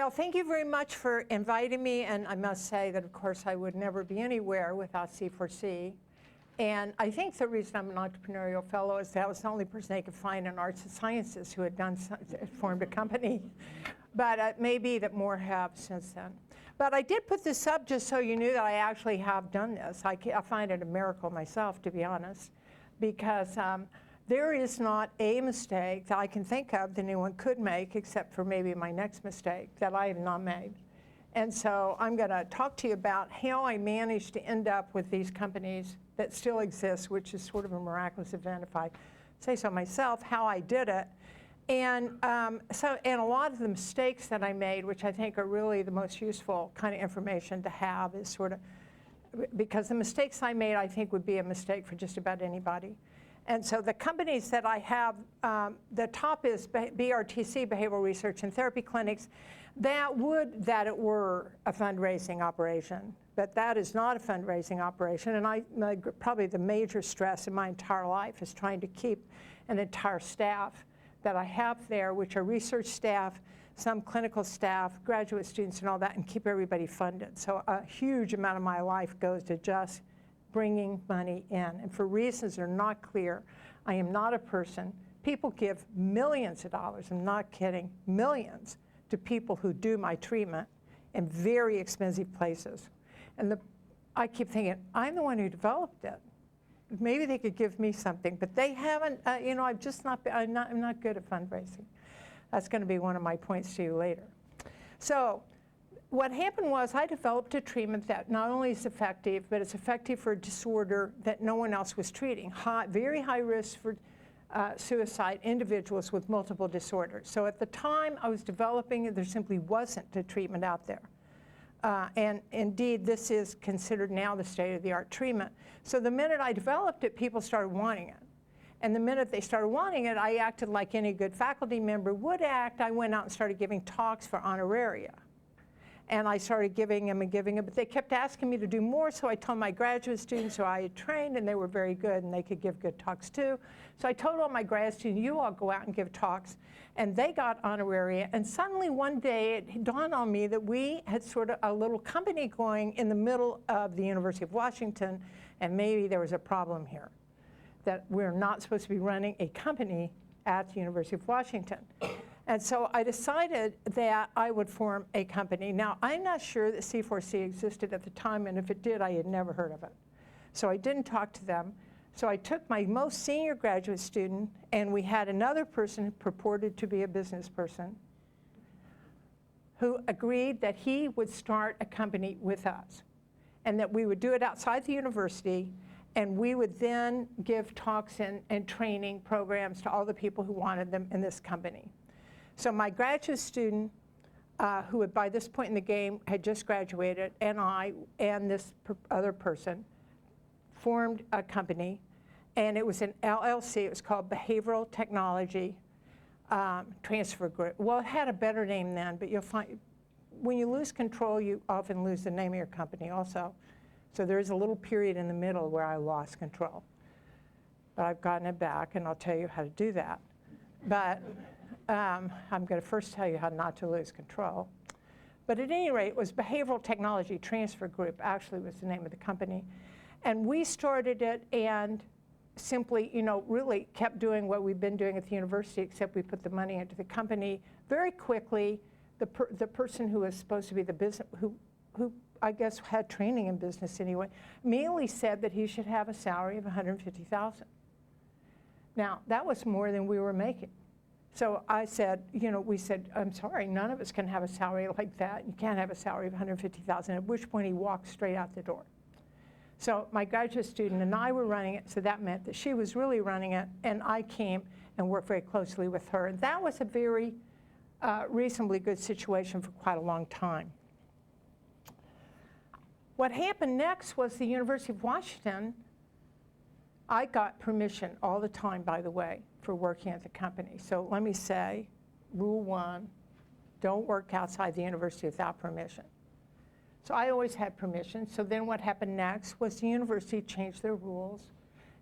Well, thank you very much for inviting me, and I must say that, of course, I would never be anywhere without C4C. And I think the reason I'm an entrepreneurial fellow is that I was the only person they could find in arts and sciences who had formed a company. But it may be that more have since then. But I did put this up just so you knew that I actually have done this. I find it a miracle myself, to be honest, because there is not a mistake that I can think of that anyone could make, except for maybe my next mistake that I have not made. And so I'm going to talk to you about how I managed to end up with these companies that still exist, which is sort of a miraculous event if I say so myself, how I did it. And and a lot of the mistakes that I made, which I think are really the most useful kind of information to have, is sort of, because the mistakes I made, I think, would be a mistake for just about anybody. And so the companies that I have, the top is BRTC, Behavioral Research and Therapy Clinics. That it were a fundraising operation, but that is not a fundraising operation. And probably the major stress in my entire life is trying to keep an entire staff that I have there, which are research staff, some clinical staff, graduate students and all that, and keep everybody funded. So a huge amount of my life goes to just bringing money in. And for reasons that are not clear, I am not a person. People give millions of dollars, I'm not kidding, millions, to people who do my treatment in very expensive places. And I keep thinking, I'm the one who developed it. Maybe they could give me something, but they haven't, I'm not good at fundraising. That's going to be one of my points to you later. So what happened was I developed a treatment that not only is effective, but it's effective for a disorder that no one else was treating. Very high risk for suicide, individuals with multiple disorders. So at the time I was developing it, there simply wasn't a treatment out there. And indeed, this is considered now the state-of-the-art treatment. So the minute I developed it, people started wanting it. And the minute they started wanting it, I acted like any good faculty member would act. I went out and started giving talks for honoraria. And I started giving them, but they kept asking me to do more, so I told my graduate students who I had trained, and they were very good, and they could give good talks too. So I told all my grad students, you all go out and give talks, and they got honoraria, and suddenly one day it dawned on me that we had sort of a little company going in the middle of the University of Washington, and maybe there was a problem here, that we're not supposed to be running a company at the University of Washington. And so I decided that I would form a company. Now, I'm not sure that C4C existed at the time, and if it did, I had never heard of it. So I didn't talk to them. So I took my most senior graduate student, and we had another person who purported to be a business person who agreed that he would start a company with us, and that we would do it outside the university, and we would then give talks and training programs to all the people who wanted them in this company. So my graduate student, who had by this point in the game had just graduated, and I and this other person formed a company, and it was an LLC. It was called Behavioral Technology Transfer Group. Well, it had a better name then, but you'll find when you lose control, you often lose the name of your company also. So there's a little period in the middle where I lost control. But I've gotten it back, and I'll tell you how to do that. But I'm going to first tell you how not to lose control. But at any rate, it was Behavioral Technology Transfer Group, actually was the name of the company. And we started it and simply, really kept doing what we've been doing at the university, except we put the money into the company. Very quickly, the person who was supposed to be the business, who I guess had training in business anyway, immediately said that he should have a salary of $150,000. Now, that was more than we were making. So I said, we said, I'm sorry, none of us can have a salary like that. You can't have a salary of $150,000, at which point he walked straight out the door. So my graduate student and I were running it, so that meant that she was really running it, and I came and worked very closely with her. And that was a very reasonably good situation for quite a long time. What happened next was the University of Washington. I got permission all the time, by the way, for working at the company. So let me say, rule one, don't work outside the university without permission. So I always had permission. So then what happened next was the university changed their rules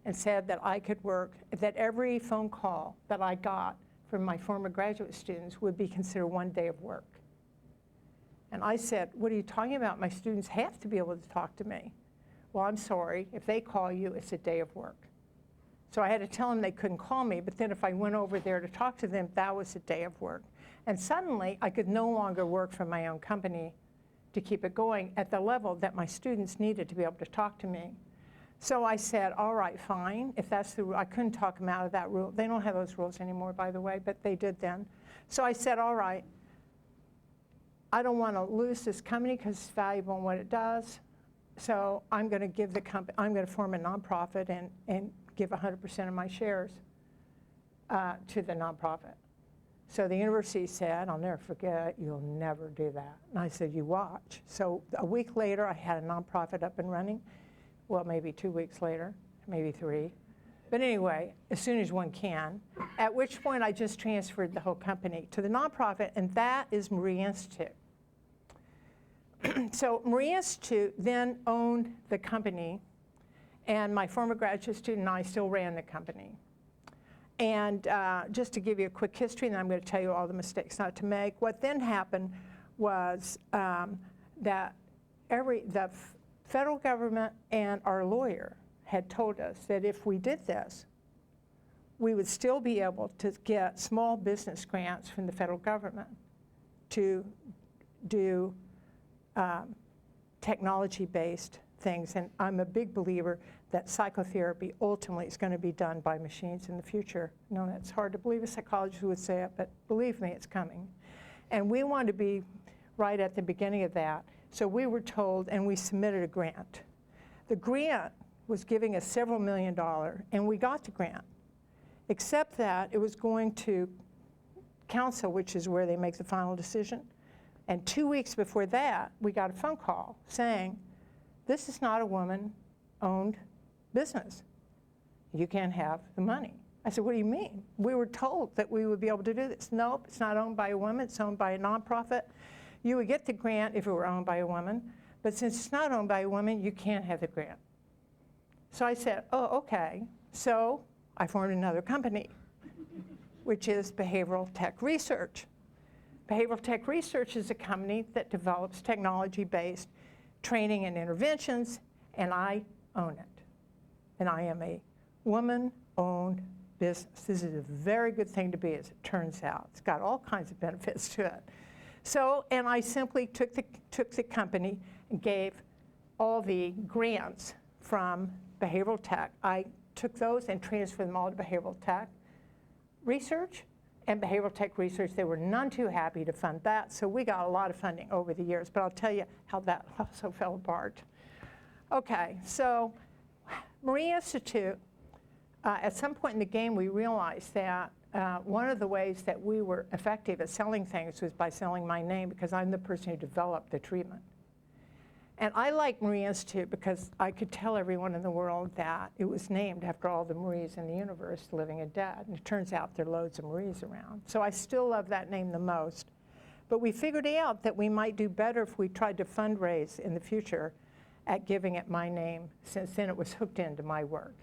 and said that I could work, that every phone call that I got from my former graduate students would be considered one day of work. And I said, what are you talking about? My students have to be able to talk to me. Well, I'm sorry. If they call you, it's a day of work. So I had to tell them they couldn't call me, but then if I went over there to talk to them, that was a day of work. And suddenly, I could no longer work for my own company to keep it going at the level that my students needed to be able to talk to me. So I said, all right, fine. If that's the rule, I couldn't talk them out of that rule. They don't have those rules anymore, by the way, but they did then. So I said, all right, I don't want to lose this company because it's valuable in what it does. So I'm going to give the company, I'm going to form a nonprofit and give 100% of my shares to the nonprofit. So the university said, I'll never forget, you'll never do that. And I said, you watch. So a week later, I had a nonprofit up and running. Well, maybe 2 weeks later, maybe 3. But anyway, as soon as one can, at which point I just transferred the whole company to the nonprofit, and that is Marie Institute. So Marie Institute then owned the company, and my former graduate student and I still ran the company. And just to give you a quick history, and I'm going to tell you all the mistakes not to make, what then happened was that the federal government and our lawyer had told us that if we did this, we would still be able to get small business grants from the federal government to do technology-based things. And I'm a big believer that psychotherapy ultimately is going to be done by machines in the future. No, that's hard to believe a psychologist would say it, but believe me, it's coming. And we want to be right at the beginning of that. So we were told, and we submitted a grant. The grant was giving us several $1 million, and we got the grant, except that it was going to council, which is where they make the final decision. And 2 weeks before that, we got a phone call saying, this is not a woman-owned business. You can't have the money. I said, what do you mean? We were told that we would be able to do this. Nope, it's not owned by a woman, it's owned by a nonprofit. You would get the grant if it were owned by a woman, but since it's not owned by a woman, you can't have the grant. So I said, oh, okay. So I formed another company, which is Behavioral Tech Research. Behavioral Tech Research is a company that develops technology-based training and interventions, and I own it. And I am a woman-owned business. This is a very good thing to be, as it turns out. It's got all kinds of benefits to it. So, and I simply took the company and gave all the grants from behavioral tech. I took those and transferred them all to behavioral tech research and behavioral tech research. They were none too happy to fund that, so we got a lot of funding over the years, but I'll tell you how that also fell apart. Okay, so Marie Institute, at some point in the game, we realized that one of the ways that we were effective at selling things was by selling my name, because I'm the person who developed the treatment. And I like Marie Institute because I could tell everyone in the world that it was named after all the Maries in the universe, living and dead. And it turns out there are loads of Maries around. So I still love that name the most. But we figured out that we might do better if we tried to fundraise in the future at giving it my name, since then it was hooked into my work.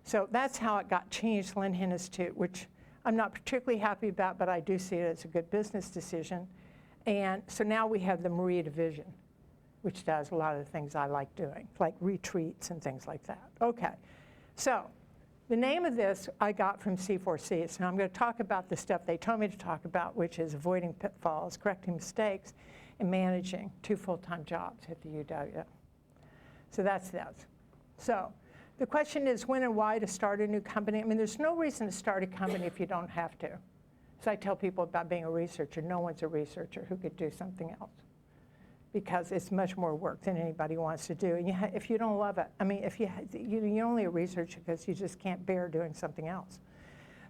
So that's how it got changed, Linehan Institute, which I'm not particularly happy about, but I do see it as a good business decision. And so now we have the Marie Division, which does a lot of the things I like doing, like retreats and things like that. Okay, so the name of this I got from C4C. So I'm going to talk about the stuff they told me to talk about, which is avoiding pitfalls, correcting mistakes, and managing 2 full-time jobs at the UW. So that's this. So the question is when and why to start a new company. I mean, there's no reason to start a company if you don't have to. So I tell people about being a researcher. No one's a researcher who could do something else, because it's much more work than anybody wants to do. And if you don't love it, I mean, if you're only a researcher because you just can't bear doing something else.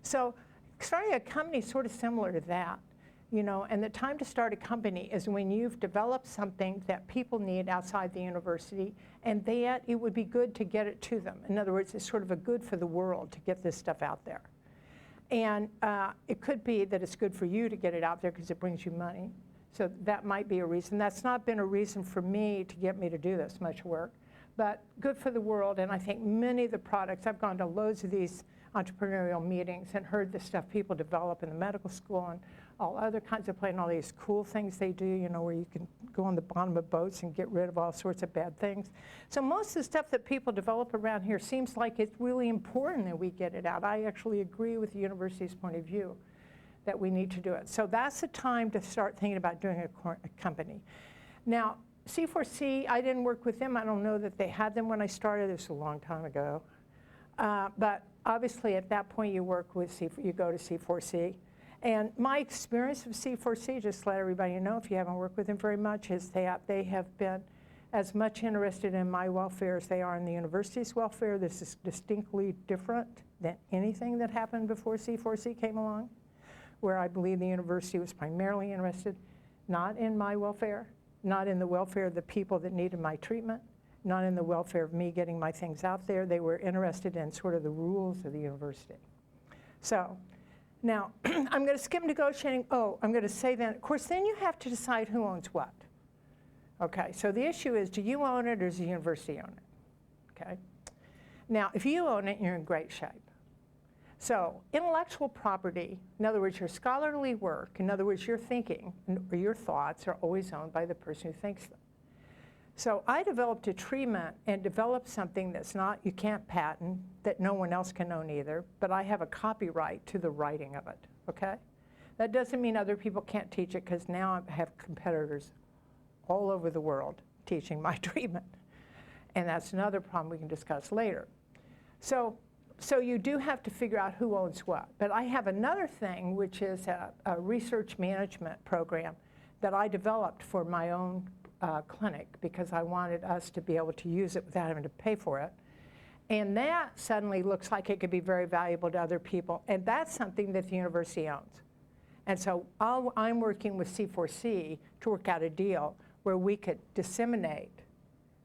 So starting a company is sort of similar to that, you know, and the time to start a company is when you've developed something that people need outside the university, and that it would be good to get it to them. In other words, it's sort of a good for the world to get this stuff out there. And it could be that it's good for you to get it out there because it brings you money. So that might be a reason. That's not been a reason for me to get me to do this much work, but good for the world. And I think many of the products, I've gone to loads of these entrepreneurial meetings and heard the stuff people develop in the medical school and all other kinds of play, and all these cool things they do, you know, where you can go on the bottom of boats and get rid of all sorts of bad things. So most of the stuff that people develop around here seems like it's really important that we get it out. I actually agree with the university's point of view that we need to do it. So that's the time to start thinking about doing a company. Now, C4C, I didn't work with them. I don't know that they had them when I started. This was a long time ago. But obviously, at that point, you work with you go to C4C. And my experience with C4C, just to let everybody know, if you haven't worked with them very much, is that they have been as much interested in my welfare as they are in the university's welfare. This is distinctly different than anything that happened before C4C came along, where I believe the university was primarily interested not in my welfare, not in the welfare of the people that needed my treatment, not in the welfare of me getting my things out there. They were interested in sort of the rules of the university. So now, I'm going to skip negotiating. Oh, I'm going to say then, of course, then you have to decide who owns what. Okay, so the issue is, do you own it or does the university own it? Okay. Now, if you own it, you're in great shape. So intellectual property, in other words, your scholarly work, in other words, your thinking or your thoughts are always owned by the person who thinks them. So I developed a treatment and developed something that's not, you can't patent, that no one else can own either, but I have a copyright to the writing of it, okay? That doesn't mean other people can't teach it, because now I have competitors all over the world teaching my treatment. And that's another problem we can discuss later. So you do have to figure out who owns what. But I have another thing, which is a research management program that I developed for my own clinic, because I wanted us to be able to use it without having to pay for it. And that suddenly looks like it could be very valuable to other people. And that's something that the university owns. And so I'm working with C4C to work out a deal where we could disseminate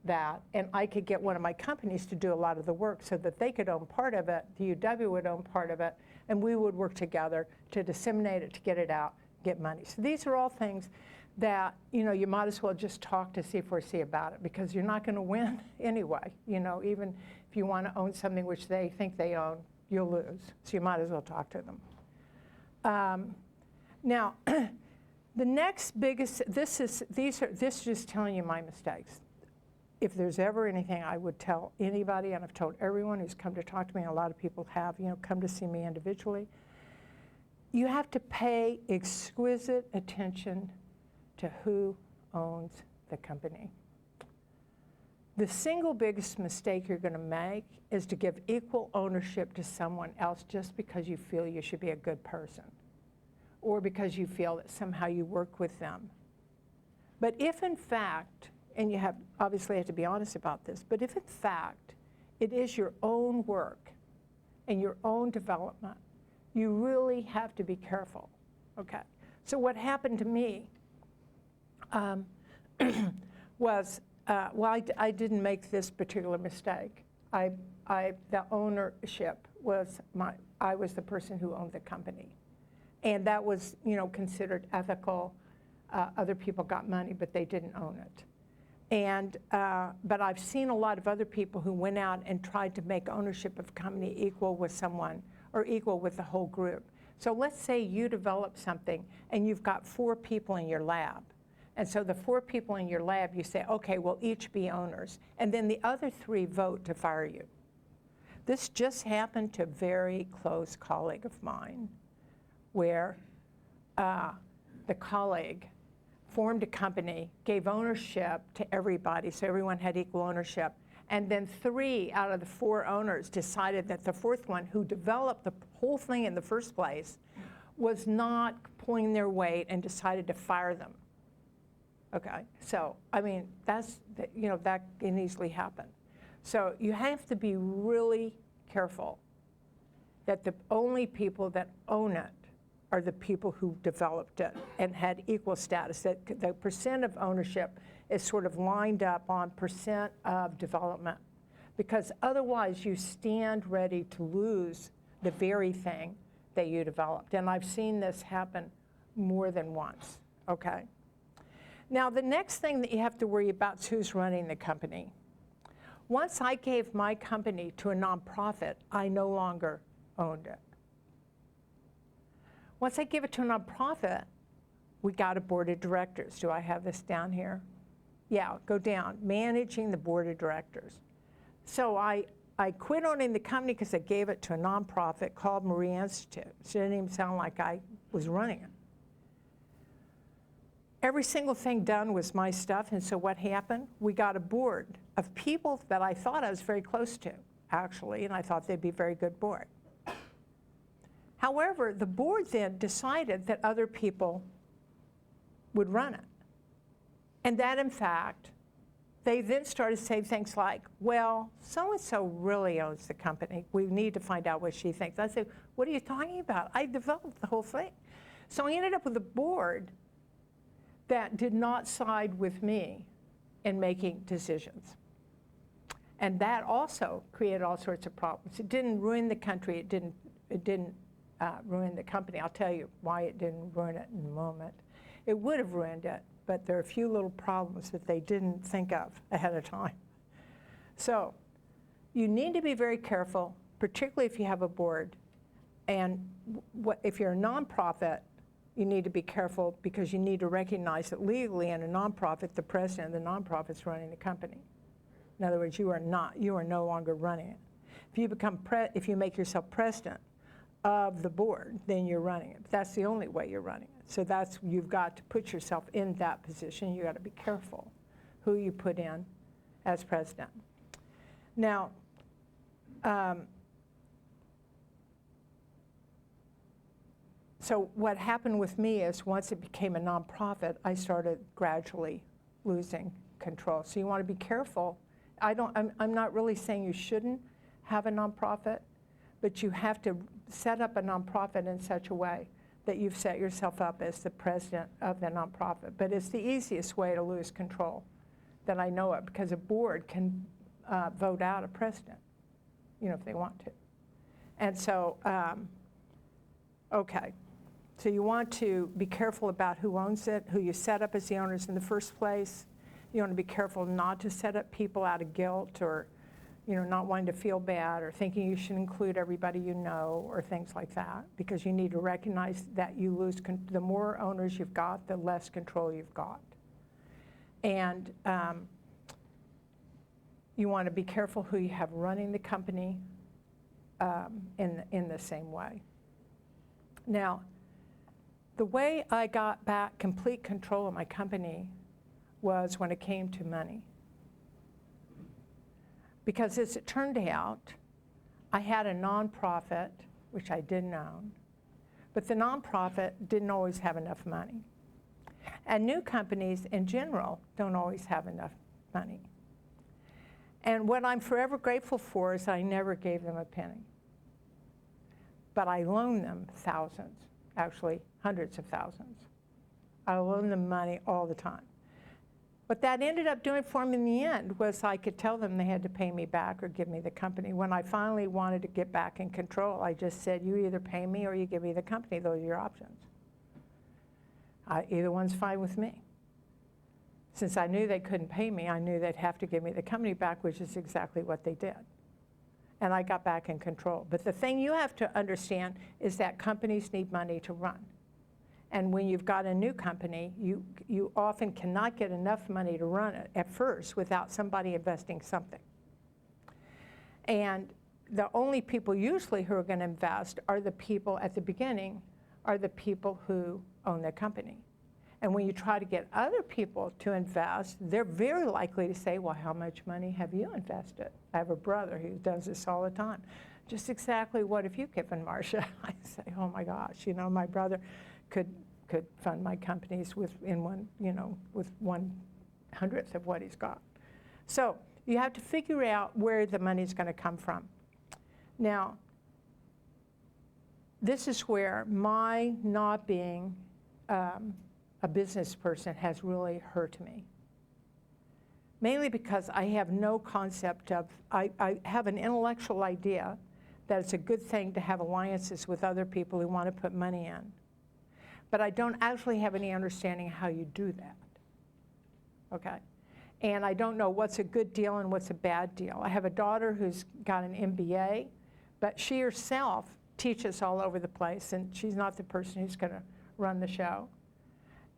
that, and I could get one of my companies to do a lot of the work so that they could own part of it, the UW would own part of it, and we would work together to disseminate it, to get it out, get money. So these are all things that, you know, you might as well just talk to C4C about it, because you're not going to win anyway. You know, even if you want to own something which they think they own, you'll lose. So you might as well talk to them. Now, the next biggest, this is just telling you my mistakes. If there's ever anything I would tell anybody, and I've told everyone who's come to talk to me, and a lot of people have, you know, come to see me individually, you have to pay exquisite attention to who owns the company. The single biggest mistake you're going to make is to give equal ownership to someone else just because you feel you should be a good person, or because you feel that somehow you work with them. But if in fact, and you have obviously have to be honest about this, but if in fact it is your own work and your own development, you really have to be careful, okay? So what happened to me was, well, I didn't make this particular mistake. The ownership was I was the person who owned the company. And that was, you know, considered ethical. Other people got money, but they didn't own it. And, but I've seen a lot of other people who went out and tried to make ownership of a company equal with someone, or equal with the whole group. So let's say you develop something and you've got 4 people in your lab. And so the 4 people in your lab, you say, okay, we'll each be owners. And then the other 3 vote to fire you. This just happened to a very close colleague of mine, where the colleague formed a company, gave ownership to everybody, so everyone had equal ownership. And then 3 out of the 4 owners decided that the 4th one, who developed the whole thing in the first place, was not pulling their weight and decided to fire them. Okay, so, I mean, that's, you know, that can easily happen. So you have to be really careful that the only people that own it are the people who developed it and had equal status. That the percent of ownership is sort of lined up on percent of development, because otherwise you stand ready to lose the very thing that you developed. And I've seen this happen more than once, okay? Now, the next thing that you have to worry about is who's running the company. Once I gave my company to a nonprofit, I no longer owned it. Once I give it to a nonprofit, we got a board of directors. Do I have this down here? Yeah, go down. Managing the board of directors. So I quit owning the company because I gave it to a nonprofit called Marie Institute. So it didn't even sound like I was running it. Every single thing done was my stuff, and so what happened? We got a board of people that I thought I was very close to, actually, and I thought they'd be a very good board. However, the board then decided that other people would run it. And that, in fact, they then started saying things like, well, so-and-so really owns the company. We need to find out what she thinks. I said, what are you talking about? I developed the whole thing. So I ended up with a board that did not side with me in making decisions. And that also created all sorts of problems. It didn't ruin the country. It didn't ruin the company. I'll tell you why it didn't ruin it in a moment. It would have ruined it, but there are a few little problems that they didn't think of ahead of time. So you need to be very careful, particularly if you have a board. And if you're a nonprofit, you need to be careful because you need to recognize that legally in a nonprofit, the president of the nonprofit is running the company. In other words, you are no longer running it. If you make yourself president of the board, then you're running it. That's the only way you're running it. So you've got to put yourself in that position. You've got to be careful who you put in as president. Now, so what happened with me is once it became a nonprofit, I started gradually losing control. So you want to be careful. I'm not really saying you shouldn't have a nonprofit, but you have to set up a nonprofit in such a way that you've set yourself up as the president of the nonprofit. But it's the easiest way to lose control that I know of, because a board can vote out a president, if they want to. And so, okay. So you want to be careful about who owns it, who you set up as the owners in the first place. You want to be careful not to set up people out of guilt or not wanting to feel bad or thinking you should include everybody you know or things like that, because you need to recognize that you lose, the more owners you've got, the less control you've got. And you want to be careful who you have running the company in the same way. Now, the way I got back complete control of my company was when it came to money. Because as it turned out, I had a nonprofit, which I didn't own, but the nonprofit didn't always have enough money. And new companies in general don't always have enough money. And what I'm forever grateful for is I never gave them a penny. But I loaned them thousands, actually hundreds of thousands. I loaned them money all the time. What that ended up doing for them in the end was I could tell them they had to pay me back or give me the company. When I finally wanted to get back in control, I just said, you either pay me or you give me the company. Those are your options. Either one's fine with me. Since I knew they couldn't pay me, I knew they'd have to give me the company back, which is exactly what they did. And I got back in control. But the thing you have to understand is that companies need money to run. And when you've got a new company, you often cannot get enough money to run it at first without somebody investing something. And the only people usually who are going to invest are the people at the beginning, are the people who own the company. And when you try to get other people to invest, they're very likely to say, well, how much money have you invested? I have a brother who does this all the time. Just exactly what have you given, Marsha? I say, oh my gosh, my brother could fund my companies with 1/100th of what he's got. So you have to figure out where the money's going to come from. Now, this is where my not being a business person has really hurt me. Mainly because I have no concept of, I have an intellectual idea that it's a good thing to have alliances with other people who want to put money in. But I don't actually have any understanding how you do that, okay? And I don't know what's a good deal and what's a bad deal. I have a daughter who's got an MBA, but she herself teaches all over the place, and she's not the person who's going to run the show.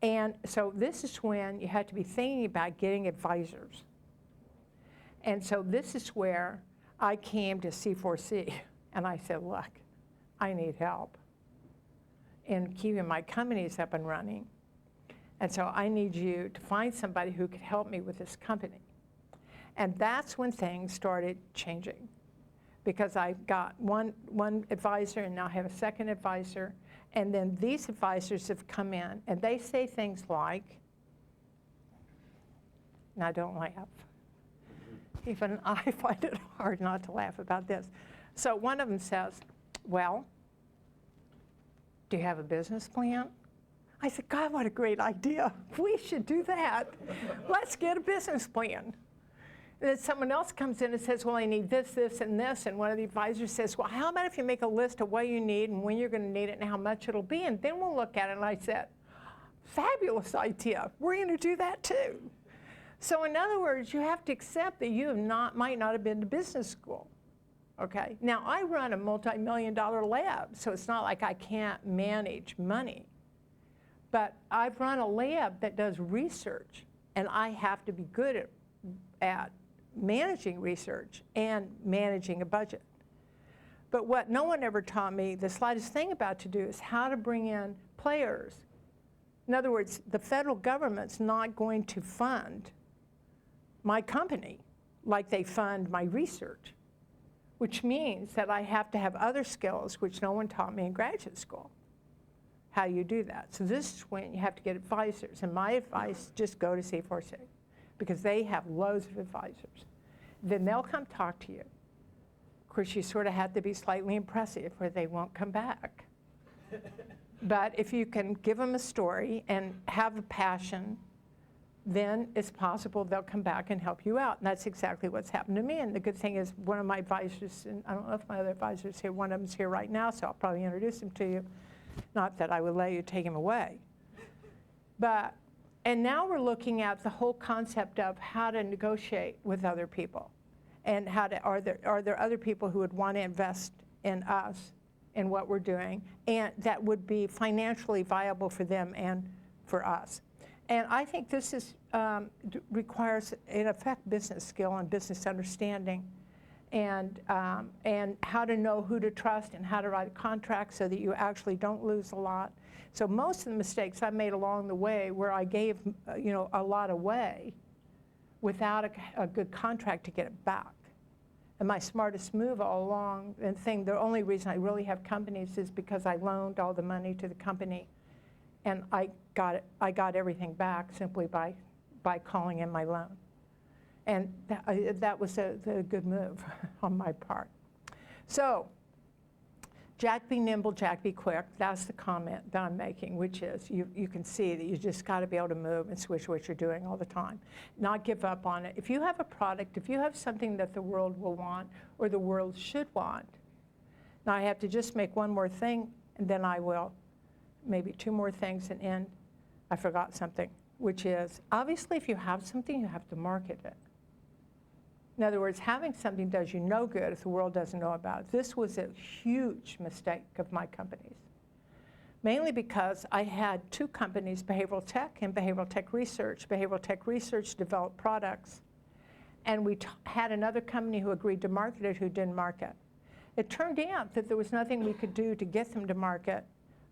And so this is when you had to be thinking about getting advisors. And so this is where I came to C4C, and I said, look, I need help in keeping my companies up and running. And so I need you to find somebody who could help me with this company. And that's when things started changing, because I got one advisor and now I have a second advisor. And then these advisors have come in and they say things like, now don't laugh. Even I find it hard not to laugh about this. So one of them says, well, do you have a business plan? I said, God, what a great idea. We should do that. Let's get a business plan. And then someone else comes in and says, well, I need this, this, and this. And one of the advisors says, well, how about if you make a list of what you need and when you're going to need it and how much it'll be? And then we'll look at it. And I said, fabulous idea. We're going to do that too. So in other words, you have to accept that you might not have been to business school. Okay? Now, I run a multi-million-dollar lab, so it's not like I can't manage money. But I've run a lab that does research, and I have to be good at managing research and managing a budget. But what no one ever taught me the slightest thing about to do is how to bring in players. In other words, the federal government's not going to fund my company like they fund my research, which means that I have to have other skills which no one taught me in graduate school. How you do that. So this is when you have to get advisors. And my advice, just go to C4C, because they have loads of advisors. Then they'll come talk to you. Of course, you sort of have to be slightly impressive or they won't come back. But if you can give them a story and have a passion, then it's possible they'll come back and help you out. And that's exactly what's happened to me. And the good thing is one of my advisors, and I don't know if my other advisor's here, one of them's here right now, so I'll probably introduce him to you. Not that I would let you take him away. And now we're looking at the whole concept of how to negotiate with other people. And are there other people who would want to invest in us, in what we're doing, and that would be financially viable for them and for us. And I think this requires, in effect, business skill and business understanding, and how to know who to trust and how to write a contract so that you actually don't lose a lot. So most of the mistakes I made along the way where I gave a lot away without a good contract to get it back. And my smartest move all along, and the only reason I really have companies is because I loaned all the money to the company, and I got everything back simply by calling in my loan. And that was a good move on my part. So, Jack be nimble, Jack be quick. That's the comment that I'm making, which is you can see that you just got to be able to move and switch what you're doing all the time. Not give up on it. If you have a product, if you have something that the world will want or the world should want, now I have to just make one more thing, and then I will, maybe two more things and end. I forgot something, which is, obviously if you have something, you have to market it. In other words, having something does you no good if the world doesn't know about it. This was a huge mistake of my companies, mainly because I had two companies, behavioral tech and behavioral tech research. Behavioral tech research developed products, and we had another company who agreed to market it who didn't market. It turned out that there was nothing we could do to get them to market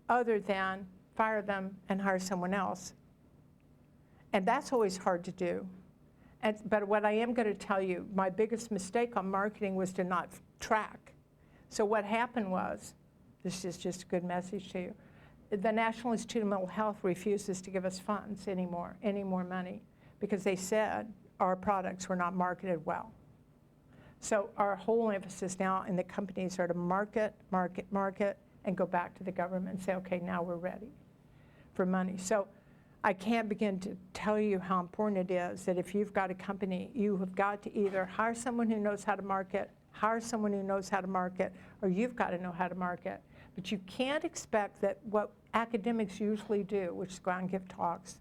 other than fire them and hire someone else. And that's always hard to do. But what I am going to tell you, my biggest mistake on marketing was to not track. So what happened was, this is just a good message to you, the National Institute of Mental Health refuses to give us funds any more money, because they said our products were not marketed well. So our whole emphasis now in the companies are to market, and go back to the government and say, okay, now we're ready for money. So I can't begin to tell you how important it is that if you've got a company, you have got to either hire someone who knows how to market, hire someone who knows how to market, or you've got to know how to market. But you can't expect that what academics usually do, which is go out and give talks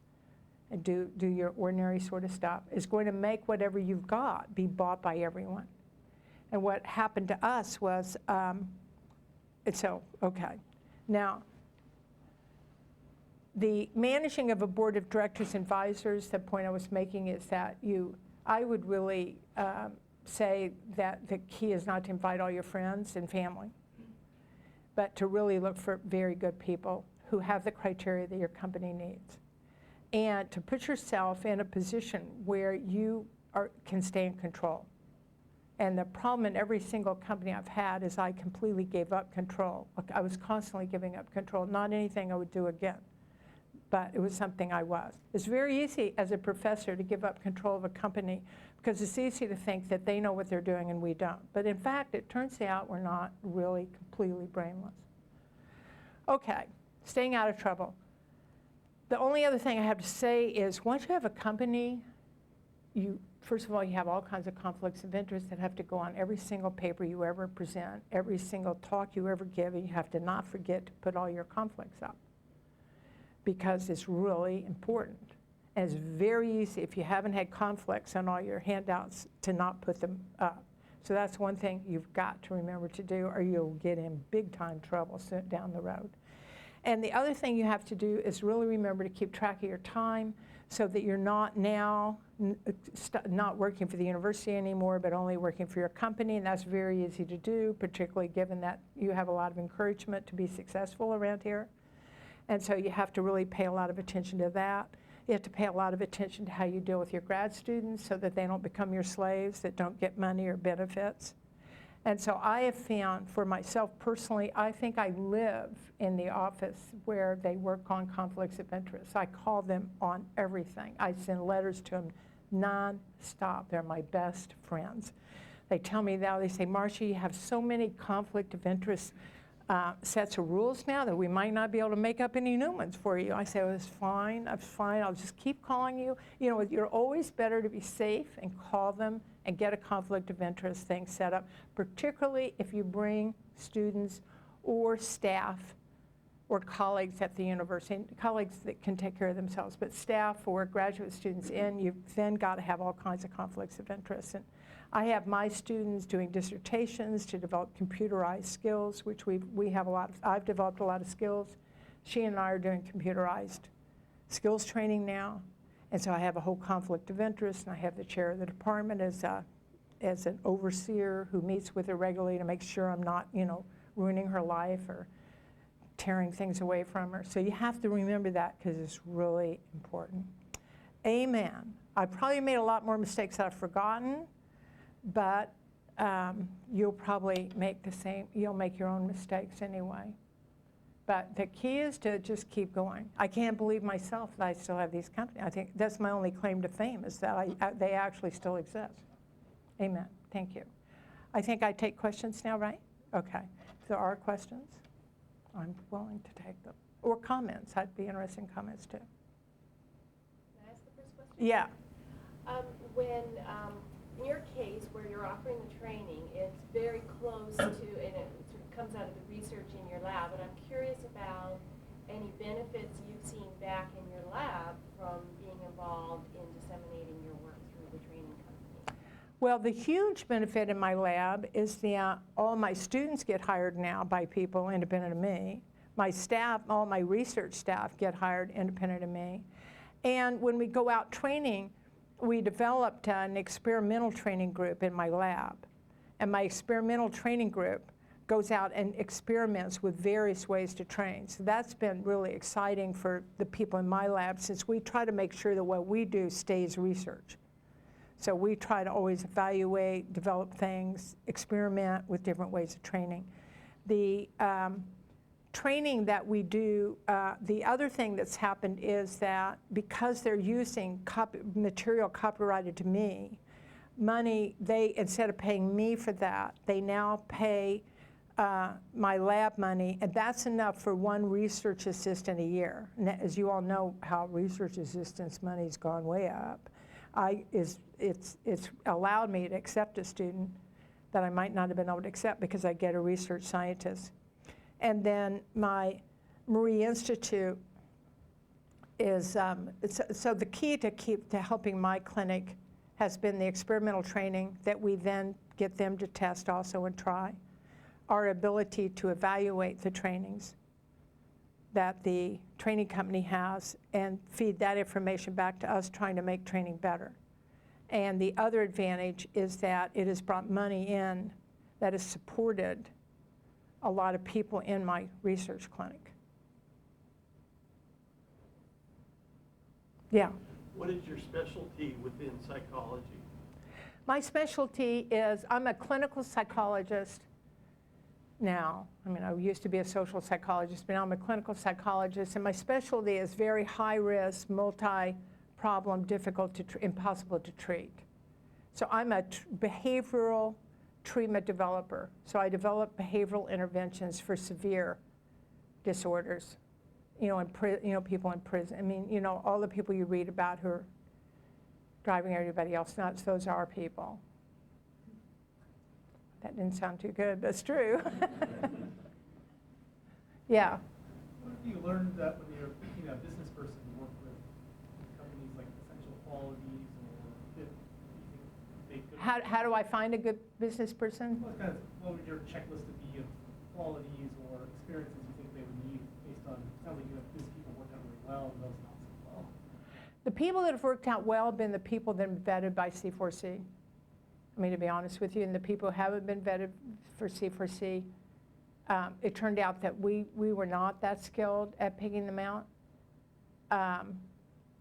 and do your ordinary sort of stuff, is going to make whatever you've got be bought by everyone. And what happened to us was So, okay. Now, the managing of a board of directors and advisors, the point I was making is that I would really say that the key is not to invite all your friends and family, but to really look for very good people who have the criteria that your company needs. And to put yourself in a position where you can stay in control. And the problem in every single company I've had is I completely gave up control. I was constantly giving up control, not anything I would do again, but it was something I was. It's very easy as a professor to give up control of a company because it's easy to think that they know what they're doing and we don't. But in fact, it turns out we're not really completely brainless. Okay, staying out of trouble. The only other thing I have to say is once you have a company, first of all, you have all kinds of conflicts of interest that have to go on every single paper you ever present, every single talk you ever give, and you have to not forget to put all your conflicts up because it's really important. And it's very easy if you haven't had conflicts on all your handouts to not put them up. So that's one thing you've got to remember to do or you'll get in big time trouble down the road. And the other thing you have to do is really remember to keep track of your time so that you're not now not working for the university anymore, but only working for your company. And that's very easy to do, particularly given that you have a lot of encouragement to be successful around here. And so you have to really pay a lot of attention to that. You have to pay a lot of attention to how you deal with your grad students so that they don't become your slaves that don't get money or benefits. And so I have found for myself personally, I think I live in the office where they work on conflicts of interest. I call them on everything. I send letters to them non-stop. They're my best friends. They tell me now, they say, Marsha, you have so many conflict of interest sets of rules now that we might not be able to make up any new ones for you. I say, oh, it's fine, I'm fine, I'll just keep calling you. You know, you're always better to be safe and call them and get a conflict of interest thing set up, particularly if you bring students or staff or colleagues at the university, and colleagues that can take care of themselves, but staff or graduate students in, you've then got to have all kinds of conflicts of interest. And I have my students doing dissertations to develop computerized skills, which we have a lot of, I've developed a lot of skills. She and I are doing computerized skills training now. And so I have a whole conflict of interest, and I have the chair of the department as an overseer who meets with her regularly to make sure I'm not, ruining her life or tearing things away from her. So you have to remember that because it's really important. Amen. I probably made a lot more mistakes that I've forgotten, but you'll probably make the same, you'll make your own mistakes anyway. But the key is to just keep going. I can't believe myself that I still have these companies. I think that's my only claim to fame is that they actually still exist. Amen. Thank you. I think I take questions now, right? Okay. If there are questions, I'm willing to take them. Or comments. I'd be interested in comments too. Can I ask the first question? Yeah. In your case, where you're offering the training, it's very close to, and it sort of comes out of the research in your lab, and I'm curious about any benefits you've seen back in your lab from being involved in disseminating your work through the training company. Well, the huge benefit in my lab is all my students get hired now by people independent of me. My staff, all my research staff get hired independent of me. And when we go out training, we developed an experimental training group in my lab. And my experimental training group goes out and experiments with various ways to train. So that's been really exciting for the people in my lab since we try to make sure that what we do stays research. So we try to always evaluate, develop things, experiment with different ways of training. The training that we do, the other thing that's happened is that because they're using material copyrighted to me, money, instead of paying me for that, they now pay my lab money, and that's enough for one research assistant a year. And as you all know, how research assistants' money's gone way up. It's allowed me to accept a student that I might not have been able to accept because I get a research scientist. And then my Marie Institute is, so the key to helping my clinic has been the experimental training that we then get them to test also and try. our ability to evaluate the trainings that the training company has and feed that information back to us trying to make training better. And the other advantage is that it has brought money in that has supported a lot of people in my research clinic. Yeah. What is your specialty within psychology? My specialty is I'm a clinical psychologist now. I mean, I used to be a social psychologist, but now I'm a clinical psychologist, and my specialty is very high risk, multi-problem, difficult to impossible to treat. So I'm a behavioral treatment developer. So I develop behavioral interventions for severe disorders. People in prison. I mean, all the people you read about who are driving everybody else nuts, those are our people. That didn't sound too good, but it's true. Yeah. What have you learned that when you're a business person, you work with companies like essential qualities, or if you think they could? How do I find a good business person? What would your checklist be of qualities or experiences you think they would need based on, it sounds like you have business people work out really well and those not so well. The people that have worked out well have been the people that have been vetted by C4C. I mean, to be honest with you, and the people who haven't been vetted for C4C, it turned out that we were not that skilled at picking them out.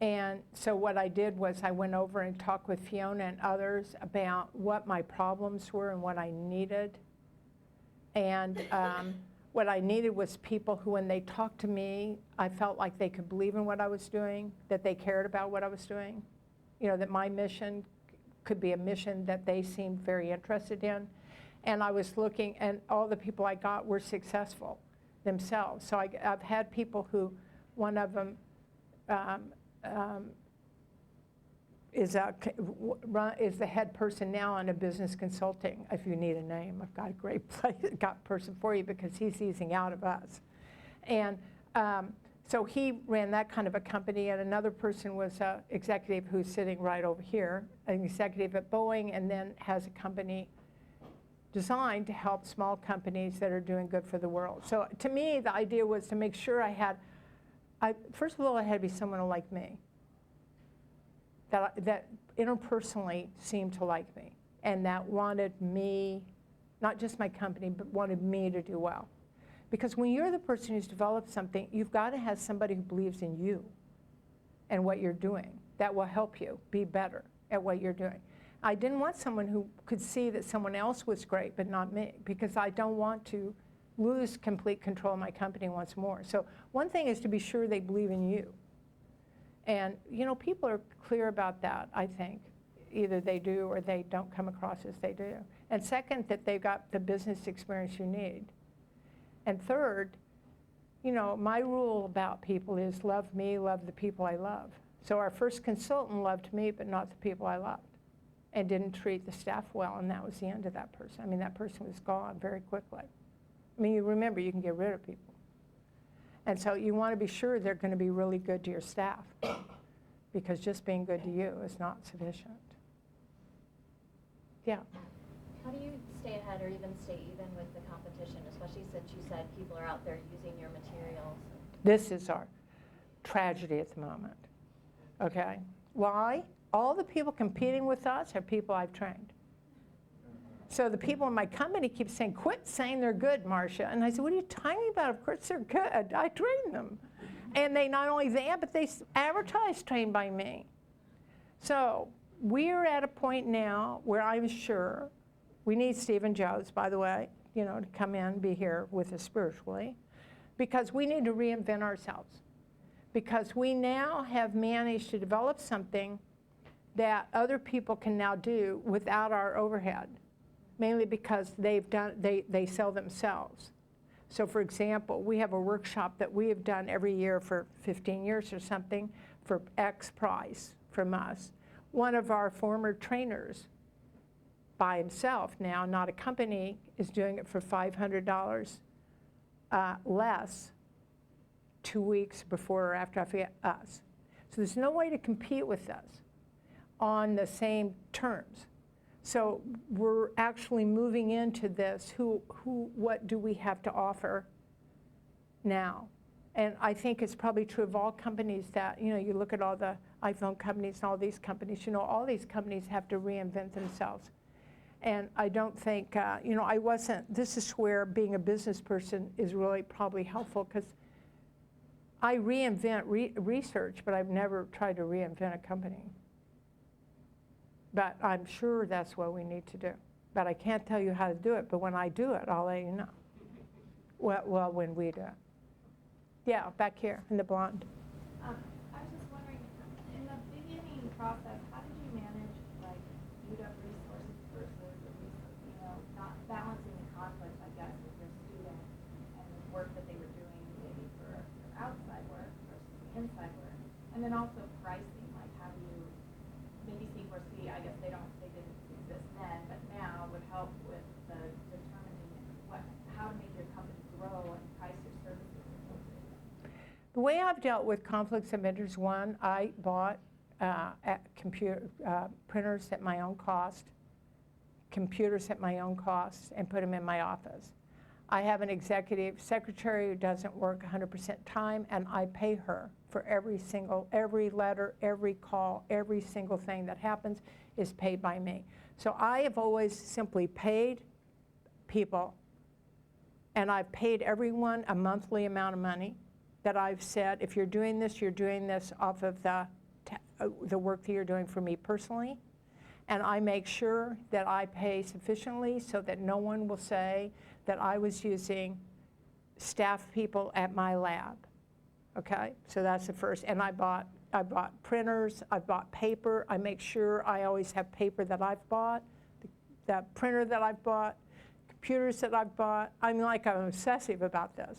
And so what I did was I went over and talked with Fiona and others about what my problems were and what I needed. And what I needed was people who, when they talked to me, I felt like they could believe in what I was doing, that they cared about what I was doing, that my mission could be a mission that they seemed very interested in. And I was looking, and all the people I got were successful themselves. So I've had people who, one of them is the head person now on a business consulting. If you need a name, I've got a great person for you because he's easing out of us. And so he ran that kind of a company, and another person was an executive who's sitting right over here, an executive at Boeing, and then has a company designed to help small companies that are doing good for the world. So to me, the idea was to make sure first of all, I had to be someone who liked me, that interpersonally seemed to like me, and that wanted me, not just my company, but wanted me to do well. Because when you're the person who's developed something, you've got to have somebody who believes in you and what you're doing. That will help you be better at what you're doing. I didn't want someone who could see that someone else was great, but not me, because I don't want to lose complete control of my company once more. So one thing is to be sure they believe in you. And people are clear about that, I think. Either they do or they don't come across as they do. And second, that they've got the business experience you need. And third, my rule about people is love me, love the people I love. So our first consultant loved me, but not the people I loved, and didn't treat the staff well, and that was the end of that person. I mean, that person was gone very quickly. I mean, you remember, you can get rid of people. And so you want to be sure they're going to be really good to your staff, because just being good to you is not sufficient. Yeah. How do you stay ahead or even stay even with the competition, especially since you said people are out there using your materials? This is our tragedy at the moment, okay? Why? All the people competing with us are people I've trained. So the people in my company keep saying, quit saying they're good, Marsha. And I said, what are you talking about? Of course they're good. I train them. And they not only that, but they advertise trained by me. So we're at a point now where I'm sure we need Stephen Jones, by the way, to come in and be here with us spiritually, because we need to reinvent ourselves. Because we now have managed to develop something that other people can now do without our overhead, mainly because they sell themselves. So for example, we have a workshop that we have done every year for 15 years or something for X price from us. One of our former trainers by himself now, not a company, is doing it for $500 less 2 weeks before or after, I forget, us. So there's no way to compete with us on the same terms. So we're actually moving into this, what do we have to offer now? And I think it's probably true of all companies that, you look at all the iPhone companies and all these companies, all these companies have to reinvent themselves. And I don't think, this is where being a business person is really probably helpful, because I reinvent research, but I've never tried to reinvent a company. But I'm sure that's what we need to do. But I can't tell you how to do it, but when I do it, I'll let you know. Well, when we do it. Yeah, back here in the blonde. I was just wondering, in the beginning process, how did you manage queued up resources versus not balancing the conflicts, I guess, with your student and the work that they were doing maybe for outside work versus inside work, and then also pricing, like how do you maybe C4C? I guess they didn't exist then, but now would help with the determining how to make your company grow and price your services. The way I've dealt with conflicts of interest, one, I bought printers at my own cost, computers at my own cost, and put them in my office. I have an executive secretary who doesn't work 100% time, and I pay her for every letter, every call, every single thing that happens is paid by me. So I have always simply paid people, and I've paid everyone a monthly amount of money that I've said, if you're doing this off of the work that you're doing for me personally. And I make sure that I pay sufficiently so that no one will say that I was using staff people at my lab. Okay, so that's the first. And I bought printers, I bought paper. I make sure I always have paper that I've bought, the printer that I've bought, computers that I've bought. I'm obsessive about this.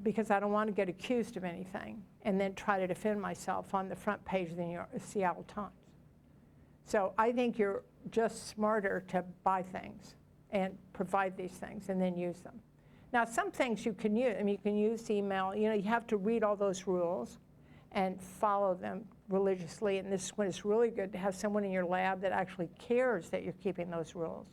Because I don't want to get accused of anything and then try to defend myself on the front page of the Seattle Times. So I think you're just smarter to buy things and provide these things and then use them. Now, some things you can use. You can use email. You have to read all those rules and follow them religiously. And this is when it's really good to have someone in your lab that actually cares that you're keeping those rules.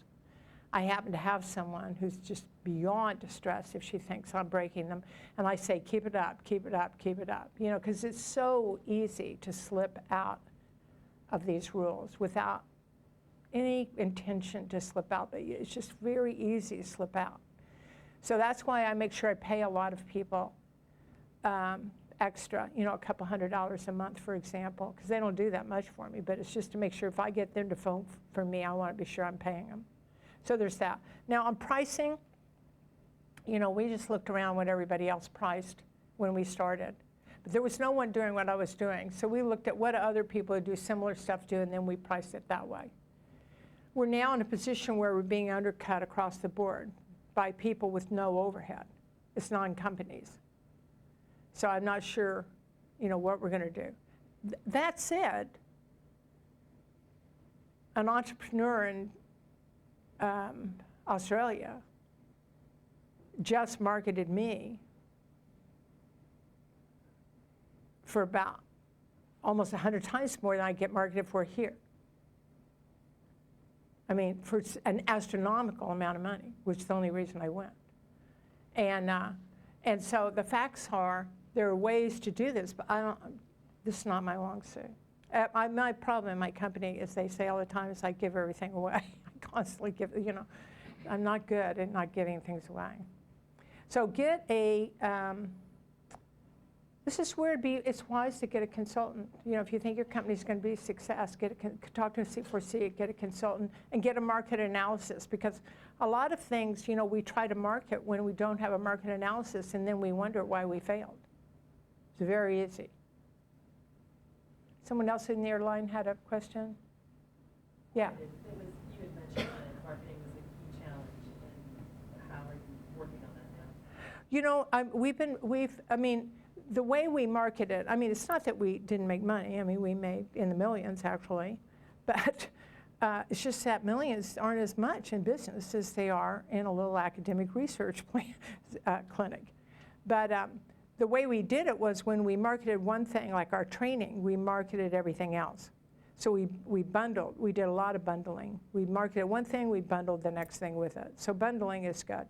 I happen to have someone who's just beyond distressed if she thinks I'm breaking them. And I say, keep it up, keep it up, keep it up. Because it's so easy to slip out of these rules without any intention to slip out. But it's just very easy to slip out. So that's why I make sure I pay a lot of people extra, a couple $100 a month, for example, because they don't do that much for me. But it's just to make sure if I get them to phone for me, I want to be sure I'm paying them. So there's that. Now on pricing, we just looked around what everybody else priced when we started. But there was no one doing what I was doing. So we looked at what other people who do similar stuff do, and then we priced it that way. We're now in a position where we're being undercut across the board by people with no overhead. It's non-companies. So I'm not sure, what we're going to do. That said, an entrepreneur in Australia just marketed me for about almost 100 times more than I get marketed for here. For an astronomical amount of money, which is the only reason I went. And so the facts are, there are ways to do this, but this is not my long suit. My problem in my company is they say all the time is I give everything away. I constantly give, I'm not good at not giving things away. So get this is where it's wise to get a consultant. If you think your company's going to be a success, talk to a C4C, get a consultant, and get a market analysis. Because a lot of things, we try to market when we don't have a market analysis, and then we wonder why we failed. It's very easy. Someone else in the line had a question? Yeah. You had mentioned that marketing was a key challenge, and how are you working on that now? The way we market it, it's not that we didn't make money. We made in the millions, actually. But it's just that millions aren't as much in business as they are in a little academic research clinic. But the way we did it was when we marketed one thing, like our training, we marketed everything else. So we bundled. We did a lot of bundling. We marketed one thing, we bundled the next thing with it. So bundling is good.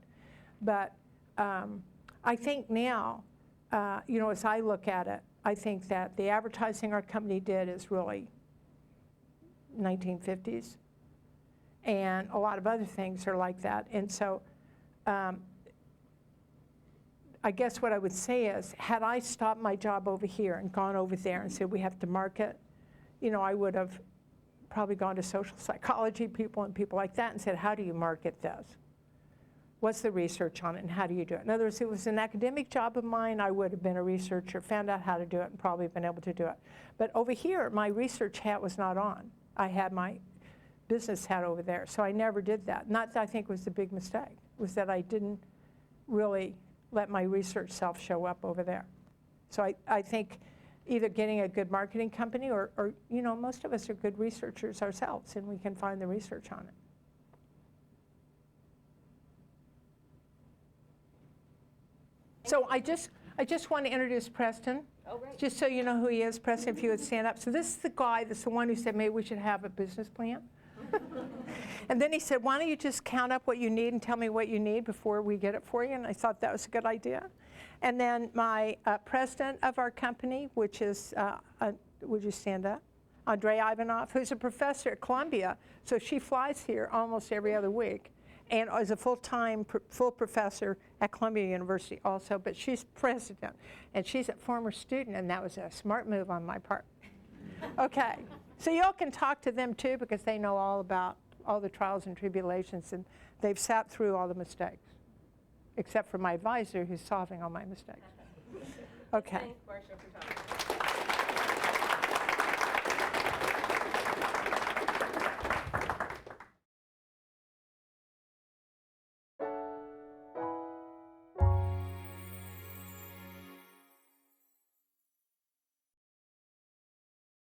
But I think now, as I look at it, I think that the advertising our company did is really 1950s. And a lot of other things are like that. And so I guess what I would say is, had I stopped my job over here and gone over there and said we have to market, I would have probably gone to social psychology people and people like that and said, how do you market this? What's the research on it and how do you do it? In other words, if it was an academic job of mine, I would have been a researcher, found out how to do it, and probably been able to do it. But over here, my research hat was not on. I had my business hat over there, so I never did that. Not that I think was the big mistake, was that I didn't really let my research self show up over there. So I think either getting a good marketing company or most of us are good researchers ourselves, and we can find the research on it. So I just want to introduce Preston. Oh, right. Just so you know who he is, Preston, if you would stand up. So this is the guy that's the one who said maybe we should have a business plan. And then he said, why don't you just count up what you need and tell me what you need before we get it for you? And I thought that was a good idea. And then my president of our company, which is, would you stand up? Andre Ivanov, who's a professor at Columbia. So she flies here almost every other week and is a full-time, full professor at Columbia University also, but she's president. And she's a former student, and that was a smart move on my part. Okay, so y'all can talk to them too, because they know all about all the trials and tribulations, and they've sat through all the mistakes, except for my advisor who's solving all my mistakes. Okay. Thanks, Marsha, for talking.